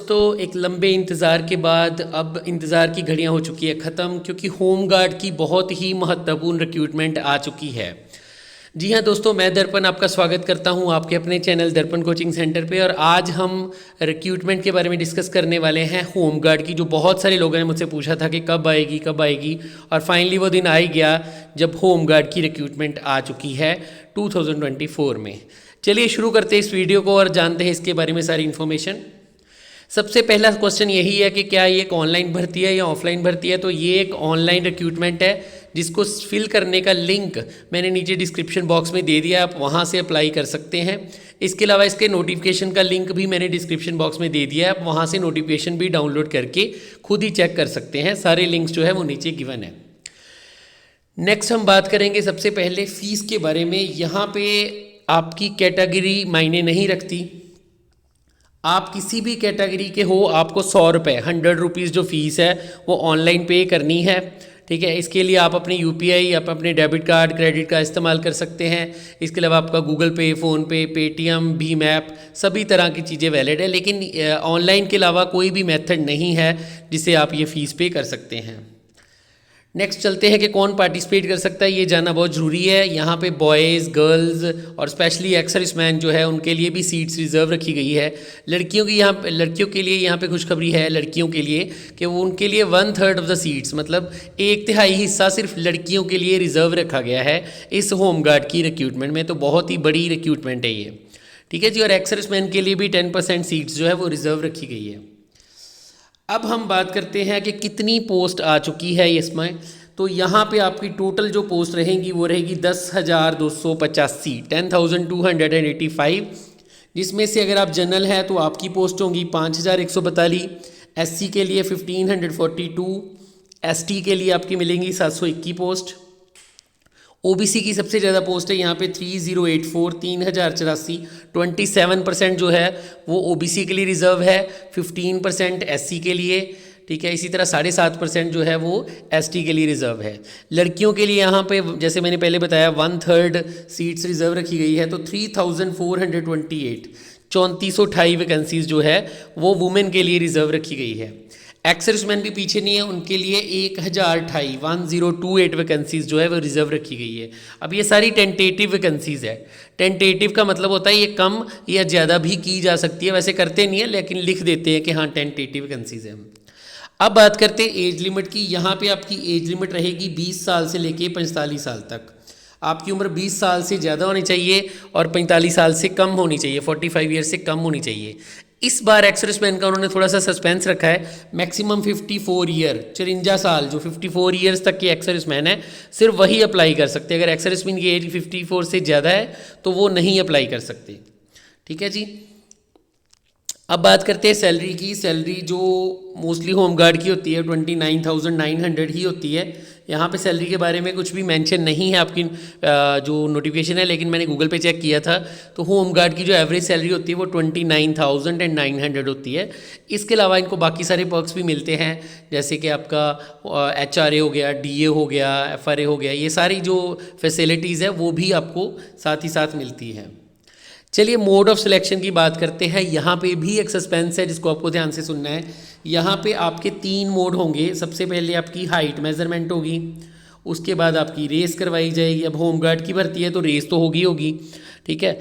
तो एक लंबे इंतज़ार के बाद अब इंतज़ार की घड़ियां हो चुकी है ख़त्म, क्योंकि होम गार्ड की बहुत ही महत्वपूर्ण रिक्रूटमेंट आ चुकी है। जी हाँ दोस्तों, मैं दर्पण आपका स्वागत करता हूँ आपके अपने चैनल दर्पण कोचिंग सेंटर पे। और आज हम रिक्रूटमेंट के बारे में डिस्कस करने वाले हैं होम गार्ड की, जो बहुत सारे लोगों ने मुझसे पूछा था कि कब आएगी कब आएगी, और फाइनली वो दिन आ ही गया जब होम गार्ड की रिक्रूटमेंट आ चुकी है 2024 में। चलिए शुरू करते हैं इस वीडियो को और जानते हैं इसके बारे में सारी इन्फॉर्मेशन। सबसे पहला क्वेश्चन यही है कि क्या ये एक ऑनलाइन भर्ती है या ऑफलाइन भर्ती है। तो ये एक ऑनलाइन रिक्रूटमेंट है, जिसको फिल करने का लिंक मैंने नीचे डिस्क्रिप्शन बॉक्स में दे दिया, आप वहाँ से अप्लाई कर सकते हैं। इसके अलावा इसके नोटिफिकेशन का लिंक भी मैंने डिस्क्रिप्शन बॉक्स में दे दिया है, आप वहाँ से नोटिफिकेशन भी डाउनलोड करके खुद ही चेक कर सकते हैं। सारे लिंक्स जो है वो नीचे गिवन है। नेक्स्ट हम बात करेंगे सबसे पहले फ़ीस के बारे में। यहाँ पे आपकी कैटेगरी मायने नहीं रखती, आप किसी भी कैटेगरी के हो, आपको 100 रुपये 100 रुपीज़ जो फ़ीस है वो ऑनलाइन पे करनी है। ठीक है, इसके लिए आप अपने यूपीआई, आप अपने डेबिट कार्ड, क्रेडिट का इस्तेमाल कर सकते हैं। इसके अलावा आपका गूगल पे, फ़ोनपे, पेटीएम, भीम ऐप, सभी तरह की चीज़ें वैलिड है। लेकिन ऑनलाइन के अलावा कोई भी मेथड नहीं है जिससे आप ये फ़ीस पे कर सकते हैं। नेक्स्ट चलते हैं कि कौन पार्टिसिपेट कर सकता है, ये जानना बहुत ज़रूरी है। यहाँ पे बॉयज़, गर्ल्स और स्पेशली एक्स सर्विसमैन जो है उनके लिए भी सीट्स रिजर्व रखी गई है। लड़कियों के लिए यहाँ पे खुशखबरी है लड़कियों के लिए कि वो उनके लिए 1/3 ऑफ द सीट्स, मतलब 1/3 हिस्सा सिर्फ लड़कियों के लिए रिजर्व रखा गया है इस होम गार्ड की रिक्रूटमेंट में। तो बहुत ही बड़ी रिक्रूटमेंट है ये। ठीक है जी। और एक्स सर्विसमैन के लिए भी 10% सीट्स जो है वो रिजर्व रखी गई है। अब हम बात करते हैं कि कितनी पोस्ट आ चुकी है इसमें। तो यहाँ पे आपकी टोटल जो पोस्ट रहेंगी वो रहेगी 10,285, 10,285, जिसमें से अगर आप जनरल हैं तो आपकी पोस्ट होंगी 5,142, एससी के लिए 1,542, एसटी के लिए आपकी मिलेंगी 721 पोस्ट। ओबीसी की सबसे ज़्यादा पोस्ट है यहाँ पे 3084, 3084, 27% जो है वो ओबीसी के लिए रिजर्व है, 15% एससी के लिए। ठीक है, इसी तरह 7.5% जो है वो एसटी के लिए रिजर्व है। लड़कियों के लिए यहाँ पे जैसे मैंने पहले बताया 1/3 सीट्स रिजर्व रखी गई है। तो 3428, 3428 वैकेंसीज जो है वो वुमेन के लिए रिजर्व रखी गई है। एक्स सर्विसमैन भी पीछे नहीं है, उनके लिए 1028 वैकेंसीज जो है वो रिजर्व रखी गई है। अब ये सारी टेंटेटिव वैकेंसीज है। टेंटेटिव का मतलब होता है ये कम या ज़्यादा भी की जा सकती है, वैसे करते नहीं है लेकिन लिख देते हैं कि हाँ टेंटेटिव वैकेंसीज है। अब बात करते हैं एज लिमिट की। यहाँ पे आपकी एज लिमिट रहेगी 20 साल से लेके 45 साल तक। आपकी उम्र 20 साल से ज़्यादा होनी चाहिए और 45 साल से कम होनी चाहिए, 45 ईयर से कम होनी चाहिए। इस बार एक्स सर्विसमैन का उन्होंने थोड़ा सा सस्पेंस रखा है। मैक्सिमम 54 ईयर, 54 साल, जो 54 ईयर्स तक के एक्स सर्विसमैन है सिर्फ वही अप्लाई कर सकते हैं। अगर एक्स सर्विसमैन की एज 54 से ज़्यादा है तो वो नहीं अप्लाई कर सकते। ठीक है जी। अब बात करते हैं सैलरी की। सैलरी जो मोस्टली होम गार्ड की होती है 29,900 ही होती है। यहाँ पे सैलरी के बारे में कुछ भी मेंशन नहीं है आपकी जो नोटिफिकेशन है, लेकिन मैंने गूगल पे चेक किया था तो होम गार्ड की जो एवरेज सैलरी होती है वो 29,900 होती है। इसके अलावा इनको बाकी सारे पर्क्स भी मिलते हैं, जैसे कि आपका HRA हो गया, DA हो गया, FRA हो गया, ये सारी जो फैसिलिटीज़ है वो भी आपको साथ ही साथ मिलती हैं। चलिए मोड ऑफ सिलेक्शन की बात करते हैं। यहाँ पे भी एक सस्पेंस है जिसको आपको ध्यान से सुनना है। यहाँ पे आपके 3 मोड होंगे। सबसे पहले आपकी हाइट मेजरमेंट होगी, उसके बाद आपकी रेस करवाई जाएगी। अब होम गार्ड की भर्ती है तो रेस तो होगी। ठीक है,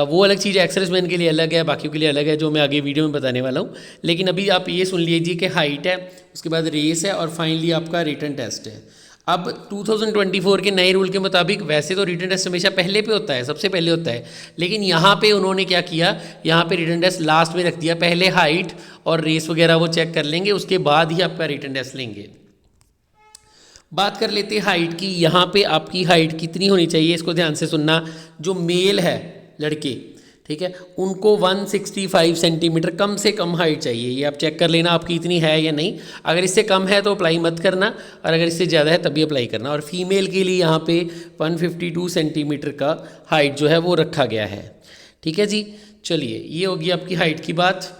वो अलग चीज़ एक्स सर्विसमैन के लिए अलग है, बाकियों के लिए अलग है, जो मैं आगे वीडियो में बताने वाला हूँ। लेकिन अभी आप ये सुन लीजिए कि हाइट है, उसके बाद रेस है और फाइनली आपका रिटन टेस्ट है। अब 2024 के नए रूल के मुताबिक वैसे तो रिटन टेस्ट हमेशा पहले पे होता है, सबसे पहले होता है, लेकिन यहाँ पे उन्होंने क्या किया, यहाँ पे रिटन टेस्ट लास्ट में रख दिया। पहले हाइट और रेस वगैरह वो चेक कर लेंगे, उसके बाद ही आपका रिटन टेस्ट लेंगे। बात कर लेते हैं हाइट की। यहाँ पे आपकी हाइट कितनी होनी चाहिए, इसको ध्यान से सुनना। जो मेल है लड़के, ठीक है, उनको 165 सेंटीमीटर कम से कम हाइट चाहिए। ये आप चेक कर लेना आपकी इतनी है या नहीं। अगर इससे कम है तो अप्लाई मत करना, और अगर इससे ज़्यादा है तभी अप्लाई करना। और फीमेल के लिए यहाँ पे 152 सेंटीमीटर का हाइट जो है वो रखा गया है। ठीक है जी। चलिए, ये होगी आपकी हाइट की बात।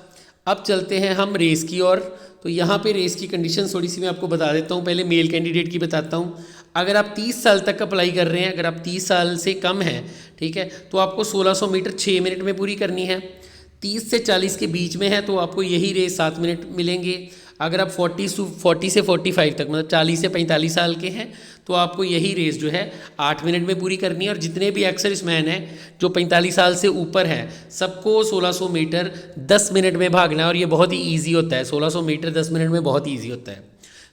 अब चलते हैं हम रेस की ओर। तो यहाँ पे रेस की कंडीशन थोड़ी सी मैं आपको बता देता हूँ। पहले मेल कैंडिडेट की बताता हूँ। अगर आप 30 साल तक अप्लाई कर रहे हैं, अगर आप 30 साल से कम हैं, ठीक है, तो आपको 1600 मीटर 6 मिनट में पूरी करनी है। 30 से 40 के बीच में है तो आपको यही रेस 7 मिनट मिलेंगे। अगर आप 40 से 45 तक मतलब 40 से 45 साल के हैं तो आपको यही रेस जो है 8 मिनट में पूरी करनी है। और जितने भी एक्स सर्विसमैन हैं जो 45 साल से ऊपर हैं सबको 1600 मीटर 10 मिनट में भागना है और ये बहुत ही ईजी होता है। 1600 मीटर 10 मिनट में बहुत ईजी होता है।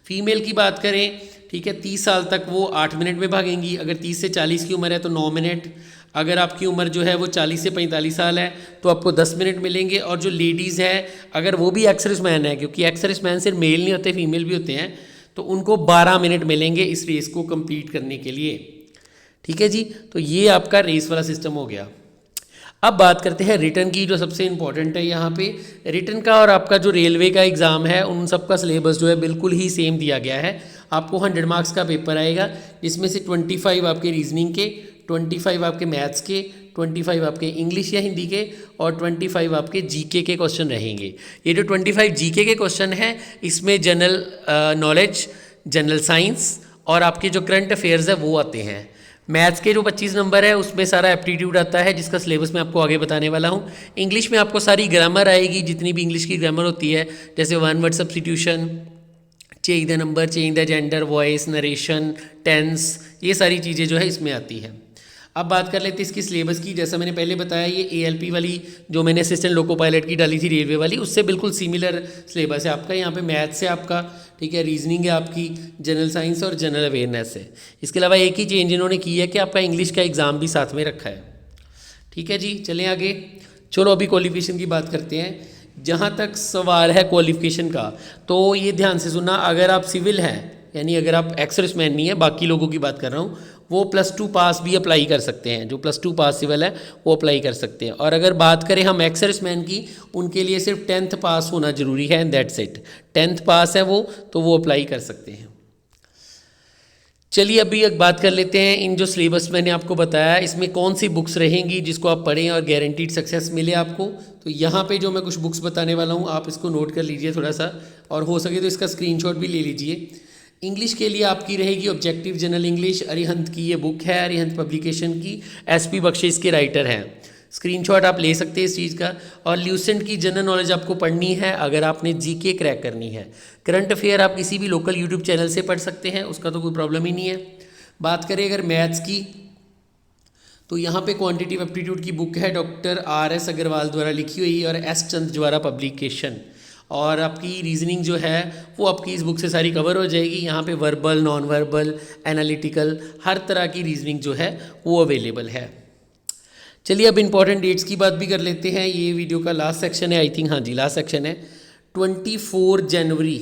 फीमेल की बात करें, ठीक है, 30 साल तक वो 8 मिनट में भागेंगी। अगर 30 से 40 की उम्र है तो 9 मिनट। अगर आपकी उम्र जो है वो 40 से 45 साल है तो आपको 10 मिनट मिलेंगे। और जो लेडीज़ है अगर वो भी एक्स सर्विसमैन है, क्योंकि एक्स सर्विसमैन सिर्फ मेल नहीं होते फीमेल भी होते हैं, तो उनको 12 मिनट मिलेंगे इस रेस को कंप्लीट करने के लिए। ठीक है जी, तो ये आपका रेस वाला सिस्टम हो गया। अब बात करते हैं रिटर्न की, जो सबसे इम्पॉर्टेंट है यहाँ पे। रिटर्न का और आपका जो रेलवे का एग्ज़ाम है उन सब का सिलेबस जो है बिल्कुल ही सेम दिया गया है। आपको 100 मार्क्स का पेपर आएगा जिसमें से 25 आपके रीजनिंग के, 25 आपके मैथ्स के, 25 आपके इंग्लिश या हिंदी के और 25 आपके जीके के क्वेश्चन रहेंगे। ये जो 25 जीके के क्वेश्चन हैं इसमें जनरल नॉलेज, जनरल साइंस और आपके जो करंट अफेयर्स है वो आते हैं। मैथ्स के जो 25 नंबर है उसमें सारा एप्टीट्यूड आता है जिसका सिलेबस मैं आपको आगे बताने वाला हूँ। इंग्लिश में आपको सारी ग्रामर आएगी, जितनी भी इंग्लिश की ग्रामर होती है, जैसे one word substitution, change the number, change the gender, voice, narration, tense, ये सारी चीज़ें जो है इसमें आती है। अब बात कर लेते हैं इसकी सिलेबस की। जैसा मैंने पहले बताया ये ALP वाली जो मैंने असिस्टेंट लोको पायलट की डाली थी रेलवे वाली, उससे बिल्कुल सिमिलर सिलेबस है आपका। यहाँ पे मैथ्स है आपका, ठीक है, रीजनिंग है आपकी, जनरल साइंस और जनरल अवेयरनेस है। इसके अलावा एक ही चेंज इन्होंने की है कि आपका इंग्लिश का एग्ज़ाम भी साथ में रखा है। ठीक है जी, चलें आगे। चलो अभी क्वालिफिकेशन की बात करते हैं। जहाँ तक सवाल है क्वालिफिकेशन का तो ये ध्यान से सुनना, अगर आप सिविल हैं यानी अगर आप एक्स सर्विसमैन नहीं है, बाकी लोगों की बात कर रहा हूँ, वो +2 पास भी अप्लाई कर सकते हैं। जो +2 पास सिविल है वो अप्लाई कर सकते हैं। और अगर बात करें हम एक्स सर्विसमैन की, उनके लिए सिर्फ 10th पास होना ज़रूरी है, दैट्स इट। 10th पास है वो तो वो अप्लाई कर सकते हैं। चलिए अभी एक बात कर लेते हैं, इन जो सिलेबस मैंने आपको बताया इसमें कौन सी बुक्स रहेंगी जिसको आप पढ़ें और गारंटीड सक्सेस मिले आपको। तो यहाँ पे जो मैं कुछ बुक्स बताने वाला हूँ आप इसको नोट कर लीजिए थोड़ा सा, और हो सके तो इसका स्क्रीनशॉट भी ले लीजिए। इंग्लिश के लिए आपकी रहेगी ऑब्जेक्टिव जनरल इंग्लिश, अरिहंत की ये बुक है, अरिहंत पब्लिकेशन की, SP बख्शी इसके राइटर हैं। स्क्रीनशॉट आप ले सकते हैं इस चीज़ का। और ल्यूसेंट की जनरल नॉलेज आपको पढ़नी है अगर आपने GK क्रैक करनी है। करंट अफेयर आप किसी भी लोकल यूट्यूब चैनल से पढ़ सकते हैं, उसका तो कोई प्रॉब्लम ही नहीं है। बात करें अगर मैथ्स की तो यहाँ पे क्वांटिटिव एप्टीट्यूड की बुक है, डॉक्टर RS अग्रवाल द्वारा लिखी हुई और S चंद द्वारा पब्लिकेशन। और आपकी रीजनिंग जो है वो आपकी इस बुक से सारी कवर हो जाएगी। यहाँ पे वर्बल, नॉन वर्बल, एनालिटिकल, हर तरह की रीजनिंग जो है वो अवेलेबल है। चलिए अब इंपॉर्टेंट डेट्स की बात भी कर लेते हैं। ये वीडियो का लास्ट सेक्शन है, आई थिंक, हाँ जी लास्ट सेक्शन है। 24 जनवरी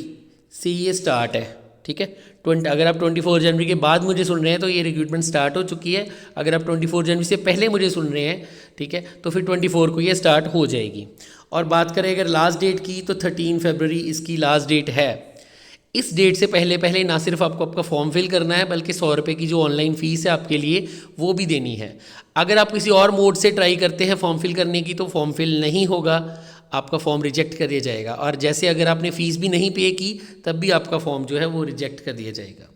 से ये स्टार्ट है, ठीक है। अगर आप 24 जनवरी के बाद मुझे सुन रहे हैं तो ये रिक्रूटमेंट स्टार्ट हो चुकी है। अगर आप 24 जनवरी से पहले मुझे सुन रहे हैं, ठीक है, तो फिर 24 को ये स्टार्ट हो जाएगी। और बात करें अगर लास्ट डेट की तो 13 फरवरी इसकी लास्ट डेट है। इस डेट से पहले पहले ना सिर्फ आपको आपका फॉर्म फिल करना है बल्कि 100 रुपये की जो ऑनलाइन फ़ीस है आपके लिए वो भी देनी है। अगर आप किसी और मोड से ट्राई करते हैं फॉर्म फिल करने की तो फॉर्म फिल नहीं होगा, आपका फॉर्म रिजेक्ट कर दिया जाएगा। और जैसे अगर आपने फ़ीस भी नहीं पे की तब भी आपका फॉर्म जो है वो रिजेक्ट कर दिया जाएगा।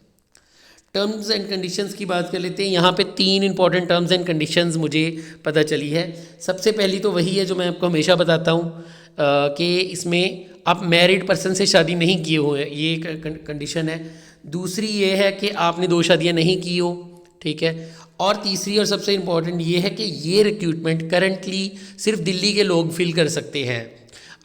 टर्म्स एंड कंडीशंस की बात कर लेते हैं। यहाँ पे 3 इंपॉर्टेंट टर्म्स एंड कंडीशंस मुझे पता चली है। सबसे पहली तो वही है जो मैं आपको हमेशा बताता हूँ कि इसमें आप मैरिड पर्सन से शादी नहीं किए हुए हैं, ये एक कंडीशन है। दूसरी ये है कि आपने 2 शादियाँ नहीं की हो, ठीक है। और तीसरी और सबसे इम्पॉर्टेंट ये है कि ये रिक्रूटमेंट करंटली सिर्फ दिल्ली के लोग फिल कर सकते हैं।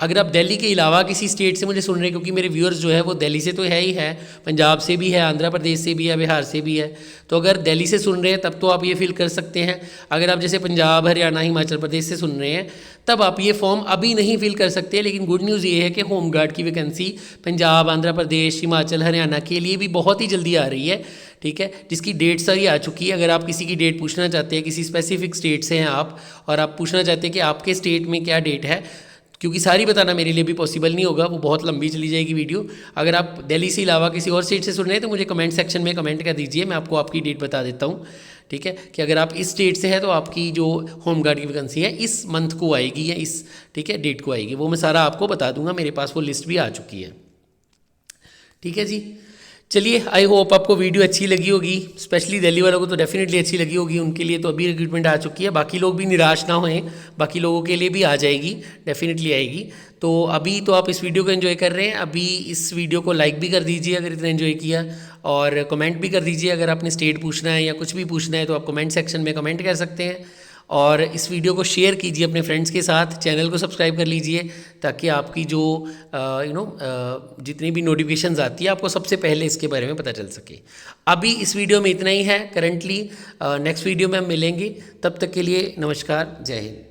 अगर आप दिल्ली के अलावा किसी स्टेट से मुझे सुन रहे हैं, क्योंकि मेरे व्यूअर्स जो है वो दिल्ली से तो है ही है, पंजाब से भी है, आंध्र प्रदेश से भी है, बिहार से भी है, तो अगर दिल्ली से सुन रहे हैं तब तो आप ये फिल कर सकते हैं। अगर आप जैसे पंजाब, हरियाणा, हिमाचल प्रदेश से सुन रहे हैं तब आप ये फॉर्म अभी नहीं फिल कर सकते। लेकिन गुड न्यूज़ ये है कि होमगार्ड की वैकेंसी पंजाब, आंध्र प्रदेश, हिमाचल, हरियाणा के लिए भी बहुत ही जल्दी आ रही है, ठीक है, जिसकी डेट सारी आ चुकी है। अगर आप किसी की डेट पूछना चाहते हैं, किसी स्पेसिफिक स्टेट से हैं आप और आप पूछना चाहते हैं कि आपके स्टेट में क्या डेट है, क्योंकि सारी बताना मेरे लिए भी पॉसिबल नहीं होगा, वो बहुत लंबी चली जाएगी वीडियो। अगर आप दिल्ली से अलावा किसी और स्टेट से सुन रहे हैं तो मुझे कमेंट सेक्शन में कमेंट कर दीजिए, मैं आपको आपकी डेट बता देता हूँ, ठीक है, कि अगर आप इस स्टेट से हैं तो आपकी जो होमगार्ड की वैकेंसी है इस मंथ को आएगी या इस, ठीक है, डेट को आएगी। वो मैं सारा आपको बता दूंगा, मेरे पास वो लिस्ट भी आ चुकी है, ठीक है जी। चलिए, आई होप आपको वीडियो अच्छी लगी होगी। स्पेशली दिल्ली वालों को तो डेफिनेटली अच्छी लगी होगी, उनके लिए तो अभी रिक्रूटमेंट आ चुकी है। बाकी लोग भी निराश ना होएं, बाकी लोगों के लिए भी आ जाएगी, डेफिनेटली आएगी। तो अभी तो आप इस वीडियो को एंजॉय कर रहे हैं, अभी इस वीडियो को लाइक भी कर दीजिए अगर इतना एंजॉय किया, और कमेंट भी कर दीजिए। अगर आपने स्टेट पूछना है या कुछ भी पूछना है तो आप कमेंट सेक्शन में कमेंट कर सकते हैं। और इस वीडियो को शेयर कीजिए अपने फ्रेंड्स के साथ, चैनल को सब्सक्राइब कर लीजिए, ताकि आपकी जो जितनी भी नोटिफिकेशंस आती है आपको सबसे पहले इसके बारे में पता चल सके। अभी इस वीडियो में इतना ही है करंटली। नेक्स्ट वीडियो में हम मिलेंगे, तब तक के लिए नमस्कार, जय हिंद।